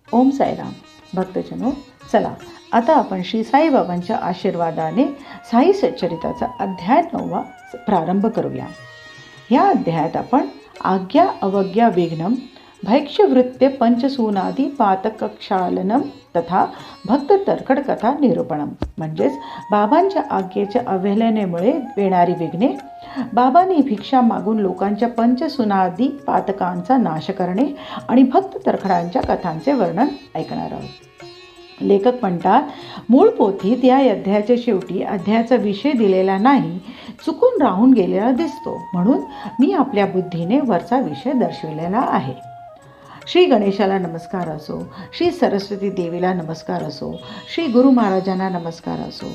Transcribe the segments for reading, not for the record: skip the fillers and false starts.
ओम साईराम. भक्तजनो, चला आता आपण श्री साईबाबांच्या आशीर्वादाने साई सच्चरिताचा अध्याय 9 प्रारंभ करूया. या अध्यायात आपण आज्ञा अवज्ञा विघ्नम भैक्षवृत्ते पंचसूनादी पातकक्षालनम तथा भक्त तर्कड कथा निरूपणम म्हणजेच बाबांच्या आज्ञेच्या अवहेलनेमुळे येणारी विघ्ने, बाबांनी भिक्षा मागून लोकांच्या पंचसूनादी पातकांचा नाश करणे आणि भक्त तर्खडांच्या कथांचे वर्णन ऐकणार आहोत. लेखक म्हणतात, मूळ पोथीत या अध्यायाच्या शेवटी अध्यायाचा विषय दिलेला नाही, चुकून राहून गेलेला दिसतो, म्हणून मी आपल्या बुद्धीने वरचा विषय दर्शविलेला आहे. श्री गणेशाला नमस्कार असो, श्री सरस्वती देवीला नमस्कार असो, श्री गुरु महाराजांना नमस्कार असो,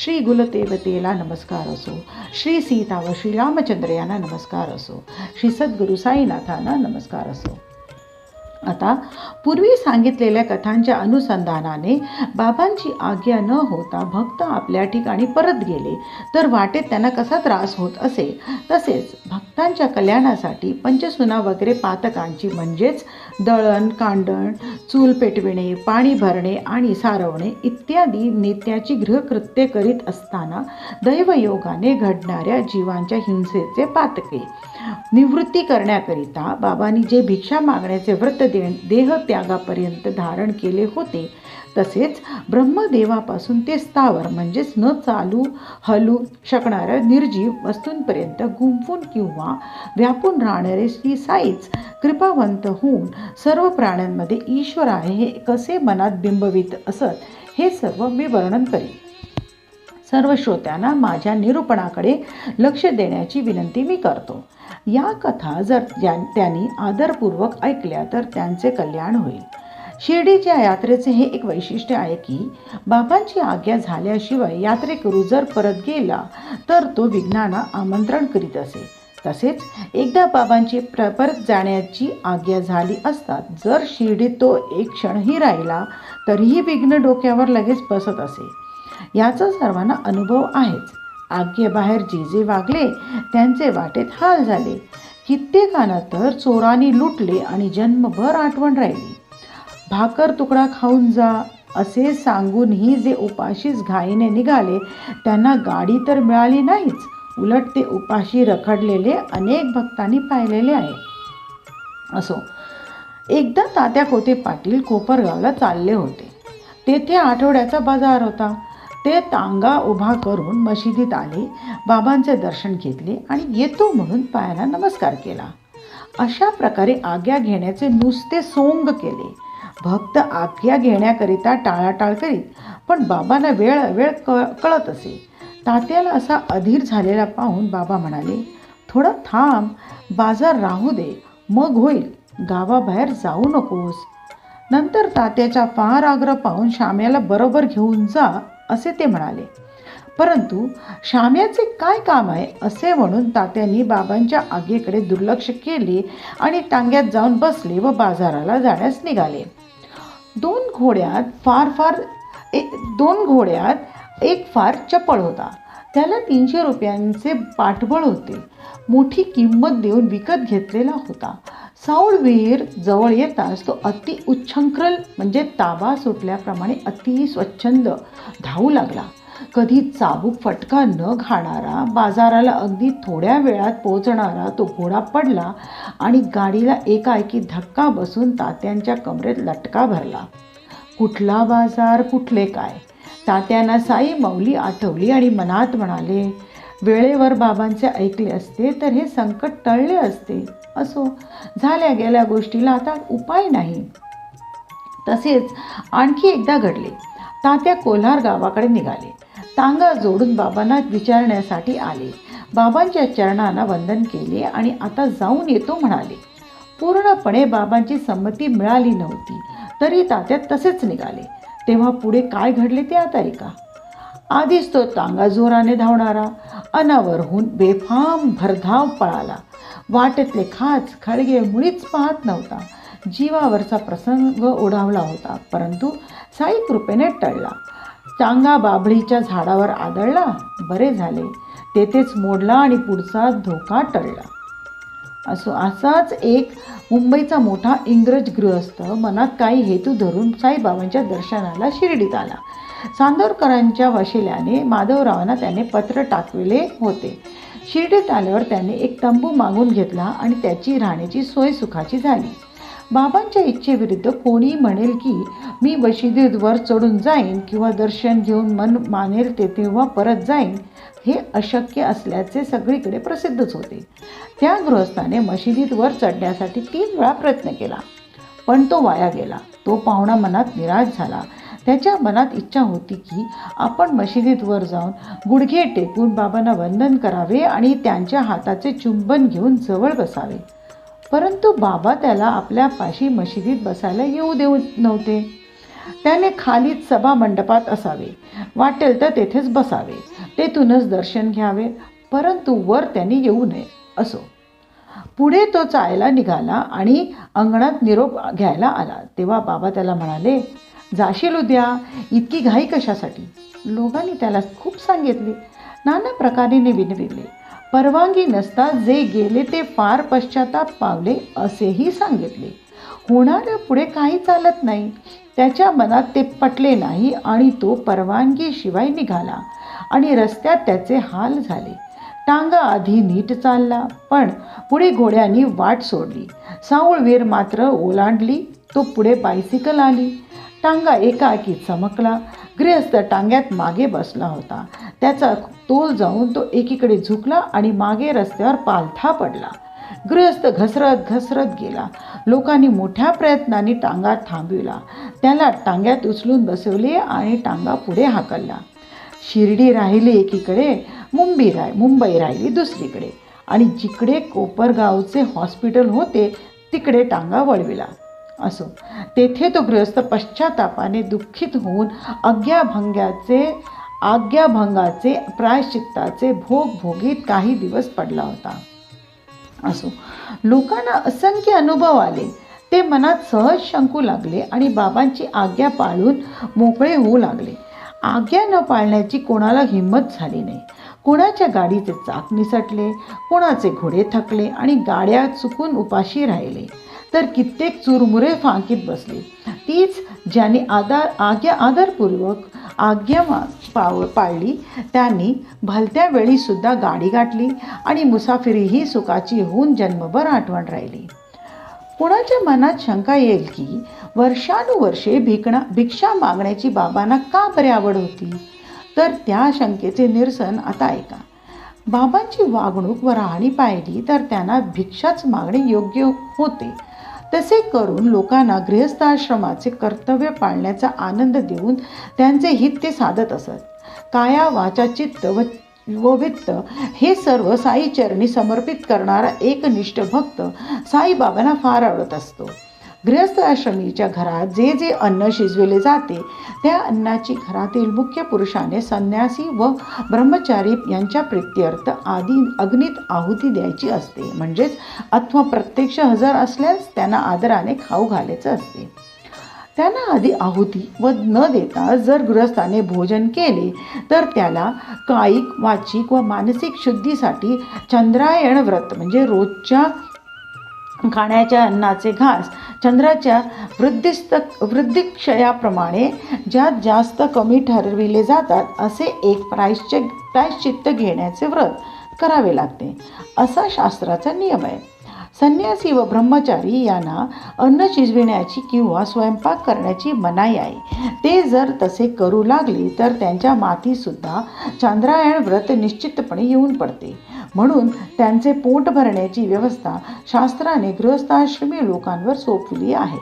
श्री गुलदेवतेला नमस्कार असो, श्री सीता व श्री रामचंद्र यांना नमस्कार असो, श्री सद्गुरु साईनाथांना नमस्कार असो. आता पूर्वी सांगितलेल्या कथांच्या अनुसंधानाने बाबांची आज्ञा न होता भक्त आपल्या ठिकाणी परत गेले तर वाटेत त्यांना कसा त्रास होत असे, तसेच भक्तांच्या कल्याणासाठी पंचसूना वगैरे पातकांची म्हणजेच दळण कांडण, चूल पेटविणे, पाणी भरणे आणि सारवणे इत्यादी नित्याची गृहकृत्ये करीत असताना दैवयोगाने घडणाऱ्या जीवांच्या हिंसेचे पातके निवृत्ती करण्याकरिता बाबांनी जे भिक्षा मागण्याचे व्रत देह त्यागापर्यंत धारण केले होते, तसेच ब्रह्मदेवापासून ते स्थावर म्हणजेच न चालू हलू शकणाऱ्या निर्जीव वस्तूंपर्यंत गुंफून किंवा व्यापून राहणारे श्री साईच कृपावंत होऊन सर्व प्राण्यांमध्ये ईश्वर आहे हे कसे मनात बिंबवित असत, हे सर्व मी वर्णन करीन. सर्व श्रोत्यांना माझ्या निरूपणाकडे लक्ष देण्याची विनंती मी करतो. या कथा जर त्यांनी आदरपूर्वक ऐकल्या तर त्यांचे कल्याण होईल. शिर्डीच्या यात्रेचे हे एक वैशिष्ट्य आहे की बाबांची आज्ञा झाल्याशिवाय यात्रेकरू जर परत गेला तर तो विघ्नांना आमंत्रण करीत असे. तसेच एकदा बाबांची परत जाण्याची आज्ञा झाली असता जर शिर्डीत तो एक क्षणही राहिला तरीही विघ्न डोक्यावर लगेच बसत असे. याचा सर्वांना अनुभव आहेच. आज्ञेबाहेर जे जे वागले त्यांचे वाटेत हाल झाले. कित्येकांना तर चोरांनी लुटले आणि जन्मभर आठवण राहिली. भाकर तुकडा खाऊन जा असे सांगूनही जे उपाशीच घाईने निघाले त्यांना गाडी तर मिळाली नाहीच, उलट ते उपाशी रखडलेले अनेक भक्तांनी पाहिलेले आहे. असो, एकदा तात्या कोते पाटील कोपरगावला चालले होते. तेथे आठवड्याचा बाजार होता. ते तांगा उभा करून मशिदीत आले, बाबांचे दर्शन घेतले आणि येतो म्हणून पायाला नमस्कार केला. अशा प्रकारे आज्ञा घेण्याचे नुसते सोंग केले. भक्त आज्ञा घेण्याकरिता टाळाटाळ करीत, पण बाबांना वेळ कळत असे. तात्याला असा अधीर झालेला पाहून बाबा म्हणाले, थोडं थांब, बाजार राहू दे, मग होईल, गावाबाहेर जाऊ नकोस. नंतर तात्याचा फार आग्रह पाहून श्याम्याला बरोबर घेऊन जा असे ते म्हणाले. परंतु श्याम्याचे काय काम आहे असे म्हणून तात्यांनी बाबांच्या आज्ञेकडे दुर्लक्ष केले आणि टांग्यात जाऊन बसले व बाजाराला जाण्यास निघाले. दोन घोड्यात एक फार चपळ होता. त्याला 300 रुपयांचे पाठबळ होते. मोठी किंमत देऊन विकत घेतलेला होता. साऊळवीर जवळ येताच तो अति उच्छृंखल म्हणजे ताबा सुटल्याप्रमाणे अति स्वच्छंद धावू लागला. कधी चाबूक फटका न खाणारा, बाजाराला अगदी थोड्या वेळात पोहोचणारा तो घोडा पडला आणि गाडीला एकाएकी धक्का बसून तात्यांच्या कमरेत लटका भरला. कुठला बाजार, कुठले काय? तात्यांना साई माऊली आठवली आणि मनात म्हणाले, वेळेवर बाबांचे ऐकले असते तर हे संकट टळले असते. असो, झाल्या गेल्या गोष्टीला आता उपाय नाही. तसेच आणखी एकदा घडले. तात्या कोल्हार गावाकडे निघाले. टांगा जोडून बाबांना विचारण्यासाठी आले. बाबांच्या चरणांना वंदन केले आणि आता जाऊन येतो म्हणाले. पूर्णपणे बाबांची संमती मिळाली नव्हती तरी तात्या तसेच निघाले. तेव्हा पुढे काय घडले ते आता ऐका. आधीच तो टांगा जोराने धावणारा अनावरहून बेफाम भरधाव पळाला. वाटेतले खाच खळगे मुळीच पाहत नव्हता. जीवावरचा प्रसंग ओढावला होता, परंतु साई कृपेने टळला. टांगा बाभळीच्या झाडावर आदळला. बरे झाले, तेथेच मोडला आणि पुढचा धोका टळला. असाच एक मुंबईचा मोठा इंग्रज गृहस्थ मनात काही हेतू धरून साईबाबांच्या दर्शनाला शिर्डीत आला. चांदोरकरांच्या वशिल्याने माधवरावांना त्याने पत्र टाकविले होते. शिर्डीत आल्यावर त्याने एक तंबू मागून घेतला आणि त्याची राहण्याची सोय सुखाची झाली. बाबांच्या इच्छेविरुद्ध कोणी म्हणेल की मी मशिदीवर चढून जाईन किंवा दर्शन घेऊन मन मानेल ते तेव्हा परत जाईन, हे अशक्य असल्याचे सगळीकडे प्रसिद्धच होते. त्या गृहस्थाने मशिदीत वर चढण्यासाठी 3 वेळा प्रयत्न केला, पण तो वाया गेला. तो पाहुणा मनात निराश झाला. त्याच्या मनात इच्छा होती की आपण मशिदीत वर जाऊन गुडघे टेकून बाबांना वंदन करावे आणि त्यांच्या हाताचे चुंबन घेऊन जवळ बसावे. परंतु बाबा त्याला आपल्या पाशी मशिदीत बसायला येऊ देऊ नव्हते. त्याने खालीच सभा मंडपात असावे, वाटेल तर तेथेच बसावे, तेथूनच दर्शन घ्यावे, परंतु वर त्यांनी येऊ नये. असो, पुढे तो चालायला निघाला आणि अंगणात निरोप घ्यायला आला. तेव्हा बाबा त्याला म्हणाले, जाशील उद्या, इतकी घाई कशासाठी? लोकांनी त्याला खूप सांगितले, नाना प्रकारे विनविले. परवानगी नसता जे गेले ते फार पश्चाताप पावले असेही सांगितले. होणाऱ्या पुढे काही चालत नाही. त्याच्या मनात ते पटले नाही आणि तो परवानगीशिवाय निघाला आणि रस्त्यात त्याचे हाल झाले. टांगा आधी नीट चालला, पण पुढे घोड्यांनी वाट सोडली. साऊळवीर मात्र ओलांडली. तो पुढे बायसिकल आली. टांगा एकाएकी चमकला. गृहस्थ टांग्यात मागे बसला होता. त्याचा तोल जाऊन तो एकीकडे झुकला आणि मागे रस्त्यावर पालथा पडला. गृहस्थ घसरत घसरत गेला. लोकांनी मोठ्या प्रयत्नाने टांगा थांबविला. त्याला टांग्यात उचलून बसवले आणि टांगा पुढे हाकलला. शिर्डी राहिली एकीकडे, मुंबई राहिली दुसरीकडे आणि जिकडे कोपरगावचे हॉस्पिटल होते तिकडे टांगा वळविला. असो, तेथे तो गृहस्थ पश्चातापाने दुःखित होऊन आज्ञाभंगाचे प्रायश्चित्ताचे भोग भोगीत काही दिवस पडला होता. असो, लोकांना असंख्य अनुभव आले. ते मनात सहज शंकू लागले आणि बाबांची आज्ञा पाळून मोकळे होऊ लागले. आज्ञा न पाळण्याची कोणाला हिंमत झाली नाही. कोणाच्या गाडीचे चाक निसटले, कोणाचे घोडे थकले आणि गाड्या चुकून उपाशी राहिले, तर कित्येक चुरमुरे फांकीत बसले. तीच ज्यांनी आदरपूर्वक आज्ञा पाळली त्यांनी भलत्या वेळीसुद्धा गाडी गाठली आणि मुसाफिरीही सुखाची होऊन जन्मभर आठवण राहिली. कोणाच्या मनात शंका येईल की वर्षानुवर्षे भिक्षा मागण्याची बाबांना का बरे आवड होती? तर त्या शंकेचे निरसन आता ऐका. बाबांची वागणूक व राहणी पाहिली तर त्यांना भिक्षाच मागणे योग्य होते. तसे करून लोकांना गृहस्थाश्रमाचे कर्तव्य पाळण्याचा आनंद देऊन त्यांचे हित ते साधत असत. काया वाचा चित्त व वित्त हे सर्व साईचरणी समर्पित करणारा एकनिष्ठ भक्त साईबाबांना फार आवडत असतो. गृहस्थ आश्रमीच्या घरात जे जे अन्न शिजविले जाते त्या अन्नाची घरातील मुख्य पुरुषाने संन्यासी व ब्रह्मचारी यांच्या प्रीत्यर्थ आधी अग्नीत आहुती द्यायची असते. म्हणजेच अथवा प्रत्यक्ष हजर असल्यास त्यांना आदराने खाऊ घालायचं असते. त्यांना आधी आहुती व न देता जर गृहस्थाने भोजन केले तर त्याला कायिक, वाचिक व मानसिक शुद्धीसाठी चंद्रायण व्रत म्हणजे रोजच्या खाण्याच्या अन्नाचे घास चंद्राच्या वृद्धिक्षयाप्रमाणे ज्यात जास्त कमी ठरविले जातात असे एक प्रायश्चित्त घेण्याचे व्रत करावे लागते, असा शास्त्राचा नियम आहे. संन्यासी व ब्रह्मचारी यांना अन्न शिजविण्याची किंवा स्वयंपाक करण्याची मनाई आहे. ते जर तसे करू लागले तर त्यांच्या माथीसुद्धा चंद्रायण व्रत निश्चितपणे येऊन पडते. म्हणून त्यांचे पोट भरण्याची व्यवस्था शास्त्राने गृहस्थाश्रमी लोकांवर सोपविली आहे.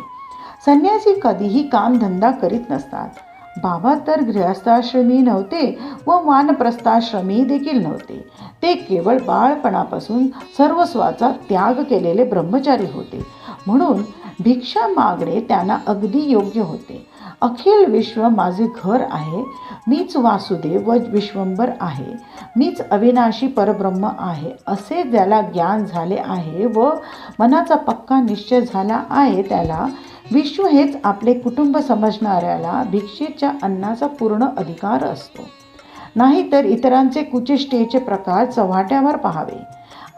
संन्यासी कधीही कामधंदा करीत नसतात. बाबा तर गृहस्थाश्रमी नव्हते व वानप्रस्थाश्रमी देखील नव्हते. ते केवळ बाळपणापासून सर्वस्वाचा त्याग केलेले ब्रह्मचारी होते. म्हणून भिक्षा मागणे त्यांना अगदी योग्य होते. अखिल विश्व माझे घर आहे, मीच वासुदेव व विश्वंभर आहे, मीच अविनाशी परब्रह्म आहे, असे ज्याला ज्ञान झाले आहे व मनाचा पक्का निश्चय झाला आहे त्याला विश्व हेच आपले कुटुंब समजणाऱ्याला भिक्षेच्या अन्नाचा पूर्ण अधिकार असतो. नाहीतर इतरांचे कुचेष्टेचे प्रकार चव्हाट्यावर पाहावे.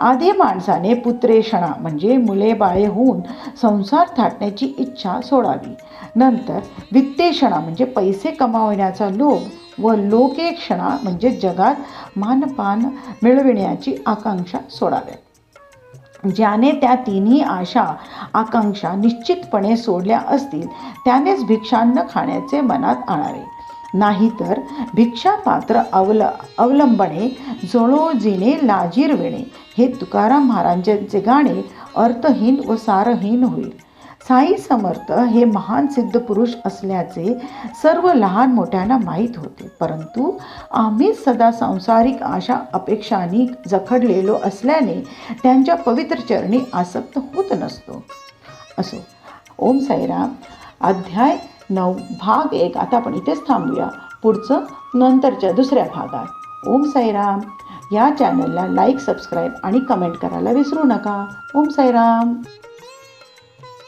आधी माणसाने पुत्रेषणा म्हणजे मुले बाळे होऊन संसार थाटण्याची इच्छा सोडावी. नंतर वित्तेषणा म्हणजे पैसे कमावण्याचा लोभ व लोकेक्षणा म्हणजे जगात मानपान मिळविण्याची आकांक्षा सोडाव्या. ज्याने त्या तिन्ही आशा आकांक्षा निश्चितपणे सोडल्या असतील त्यानेच भिक्षान्न खाण्याचे मनात आणावे. नाहीतर भिक्षापात्र अवलंबणे जळोजिने लाजिरविणे हे तुकाराम महाराजांचे गाणे अर्थहीन व सारहीन होईल. साई समर्थ हे महान सिद्ध पुरुष असल्याचे सर्व लहान मोठ्यांना माहीत होते, परंतु आम्ही सदा सांसारिक आशा अपेक्षांनी जखडलेलो असल्याने त्यांच्या पवित्र चरणी आसक्त होत नसतो. असो. ओम साईराम. अध्याय 9 भाग 1 आता आपण इथेच थांबूया. पुढचं नंतरच्या दुसऱ्या भागात. ओम साईराम. या चॅनलला लाईक, सबस्क्राईब आणि कमेंट करायला विसरू नका. ओम साईराम.